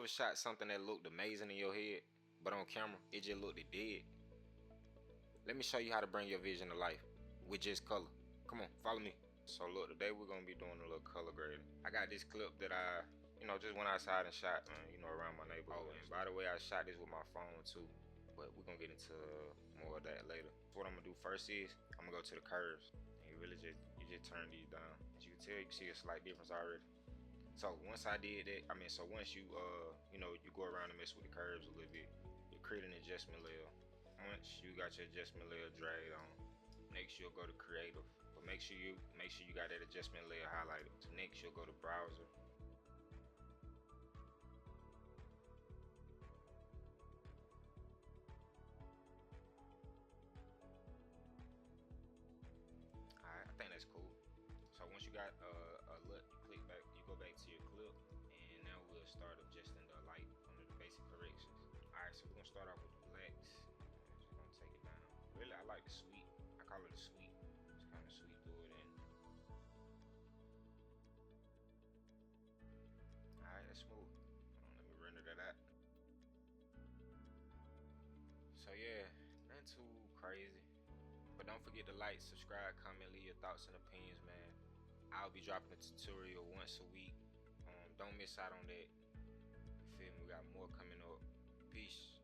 ever shot something that looked amazing in your head, but on camera, it just looked dead? Let me show you how to bring your vision to life with just color. Come on, follow me. So look, today we're gonna be doing a little color grading. I got this clip that I, just went outside and shot, around my neighborhood. Oh, and by the way, I shot this with my phone too, but we're gonna get into more of that later. So what I'm gonna do first is, I'm gonna go to the curves. And you just turn these down. As you can tell, you can see a slight difference already. So once I did that, so once you, you go around and mess with the curves a little bit, you create an adjustment layer. Once you got your adjustment layer dragged on, next you'll go to creative. But make sure you got that adjustment layer highlighted. So next you'll go to browser. Alright, I think that's cool. So once you got a look, you go back to your clip, and now we'll start adjusting the light under the basic corrections. Alright, so we're gonna start off with the blacks. Just gonna take it down. Really, I like the sweet. I call it a sweet. It's kind of sweet through it in. Alright, that's smooth. Let me render that out. So yeah, nothing too crazy. But don't forget to like, subscribe, comment, leave your thoughts and opinions, man. I'll be dropping a tutorial once a week. Don't miss out on that. You feel me? We got more coming up. Peace.